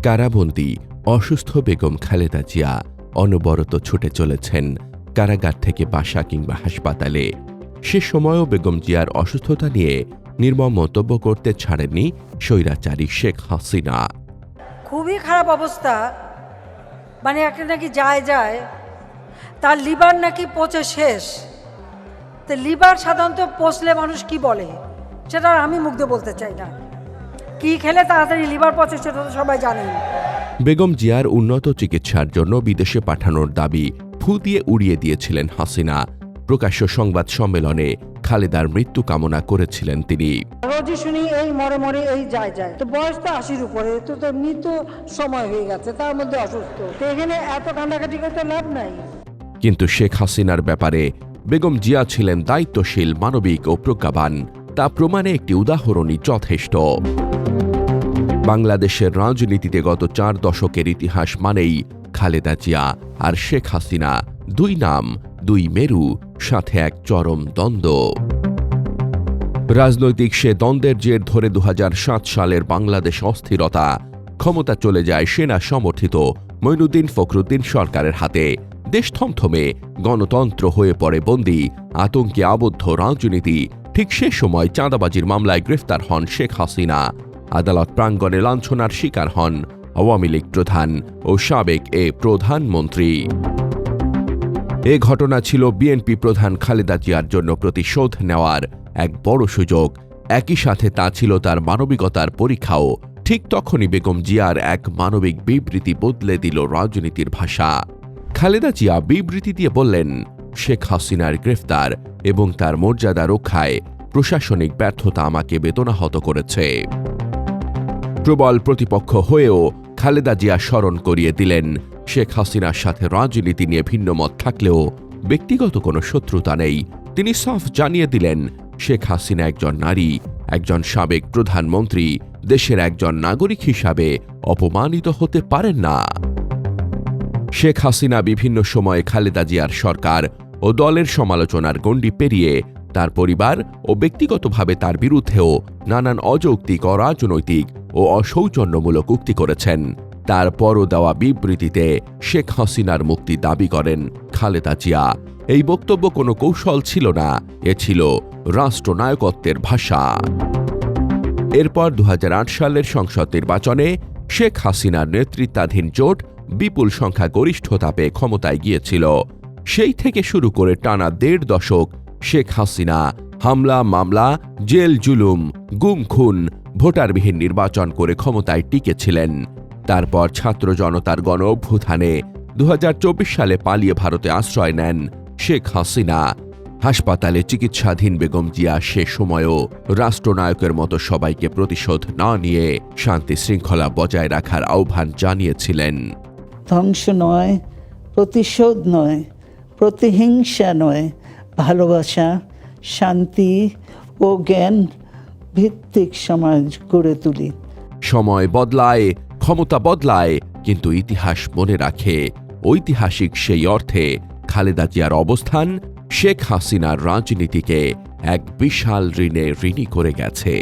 কারাবন্দী অসুস্থ বেগম খালেদা জিয়া অনবরত ছুটে চলেছেন কারাগার থেকে বাসা কিংবা হাসপাতালে। সে সময়ও বেগম জিয়ার অসুস্থতা নিয়ে নির্মম মন্তব্য করতে ছাড়েননি স্বৈরাচারী শেখ হাসিনা। খুবই খারাপ অবস্থা, মানে একটা নাকি যায় তার লিভার নাকি পচে শেষ। তো লিভার সাধারণত পচলে মানুষ কি বলে সেটা আমি মুখ দিয়ে বলতে চাই না। কি খেলে তাড়াতাড়ি লিভার পচে সেটা তো সবাই জানেন। বেগম জিয়ার উন্নত চিকিৎসার জন্য বিদেশে পাঠানোর দাবি ফু দিয়ে উড়িয়ে দিয়েছিলেন হাসিনা। প্রকাশ্য সংবাদ সম্মেলনে খালেদার মৃত্যু কামনা করেছিলেন তিনি। রোজই শুনি এই মরে এই যায়, তো বয়স তো 80-র উপরে, তো মৃত্যু সময় হয়ে গেছে, তার মধ্যে অসুস্থ, তো এখানে এত কান্দাকাটি করতে লাভ নাই। কিন্তু শেখ হাসিনার ব্যাপারে বেগম জিয়া ছিলেন দায়িত্বশীল, মানবিক ও প্রজ্ঞাবান। তা প্রমাণে একটি উদাহরণই যথেষ্ট। বাংলাদেশের রাজনীতিতে গত 4 দশকের ইতিহাস মানেই খালেদা জিয়া আর শেখ হাসিনা, দুই নাম, দুই মেরু, সাথে এক চরম দ্বন্দ্ব। রাজনৈতিক সে দ্বন্দ্বের জের ধরে 2007 সালের বাংলাদেশ অস্থিরতা, ক্ষমতা চলে যায় সেনা সমর্থিত মঈনুদ্দিন ফখরুদ্দিন সরকারের হাতে। দেশ থমথমে, গণতন্ত্র হয়ে পড়ে বন্দী, আতঙ্কে আবদ্ধ রাজনীতি। ঠিক সে সময় চাঁদাবাজির মামলায় গ্রেফতার হন শেখ হাসিনা। আদালত প্রাঙ্গণে লাঞ্ছনার শিকার হন আওয়ামী লীগ প্রধান ও সাবেক প্রধানমন্ত্রী। এ ঘটনা ছিল বিএনপি প্রধান খালেদা জিয়ার জন্য প্রতিশোধ নেওয়ার এক বড় সুযোগ। একই সাথে তা ছিল তার মানবিকতার পরীক্ষাও। ঠিক তখনই বেগম জিয়ার এক মানবিক বিবৃতি বদলে দিল রাজনীতির ভাষা। খালেদা জিয়া বিবৃতি দিয়ে বললেন, শেখ হাসিনার গ্রেফতার এবং তার মর্যাদা রক্ষায় প্রশাসনিক ব্যর্থতা আমাকে বেদনাহত করেছে। প্রবল প্রতিপক্ষ হয়েও খালেদা জিয়া স্মরণ করিয়ে দিলেন, শেখ হাসিনার সাথে রাজনীতি নিয়ে ভিন্ন মত থাকলেও ব্যক্তিগত কোনো শত্রুতা নেই। তিনি সাফ জানিয়ে দিলেন, শেখ হাসিনা একজন নারী, একজন সাবেক প্রধানমন্ত্রী, দেশের একজন নাগরিক হিসাবে অপমানিত হতে পারেন না। শেখ হাসিনা বিভিন্ন সময়ে খালেদা জিয়ার সরকার ও দলের সমালোচনার গণ্ডি পেরিয়ে তার পরিবার ও ব্যক্তিগতভাবে তার বিরুদ্ধেও নানান অযৌক্তিক, অরাজনৈতিক ও অসৌজন্যমূলক উক্তি করেছেন। তারপরও দেওয়া বিবৃতিতে শেখ হাসিনার মুক্তি দাবি করেন খালেদা জিয়া। এই বক্তব্য কোনো কৌশল ছিল না, এ ছিল রাষ্ট্রনায়কত্বের ভাষা। এরপর 2008 সালের সংসদ নির্বাচনে শেখ হাসিনার নেতৃত্বাধীন জোট বিপুল সংখ্যা গরিষ্ঠতা পেয়ে ক্ষমতায় গিয়েছিল। সেই থেকে শুরু করে টানা 1.5 দশক শেখ হাসিনা হামলা, মামলা, জেল, জুলুম, গুম, খুন, ভোটারবিহীন নির্বাচন করে ক্ষমতায় টিকেছিলেন। তারপর ছাত্র জনতার গণ অভ্যুত্থানে 2024 সালে পালিয়ে ভারতে আশ্রয় নেন শেখ হাসিনা। হাসপাতালে চিকিৎসাধীন বেগম জিয়া সে সময়ও রাষ্ট্রনায়কের মতো সবাইকে প্রতিশোধ না নিয়ে শান্তি শৃঙ্খলা বজায় রাখার আহ্বান জানিয়েছিলেন। ধ্বংস নয়, প্রতিশোধ নয়, প্রতিহিংসা নয়, ভালোবাসা, শান্তি ও জ্ঞান ভিত্তিক সমাজ গড়ে তুলি। সময় বদলায়, ক্ষমতা বদলায়, কিন্তু ইতিহাস মনে রাখে। ঐতিহাসিক সেই অর্থে খালেদা জিয়ার অবস্থান শেখ হাসিনার রাজনীতিকে এক বিশাল ঋণে ঋণী করে গেছে।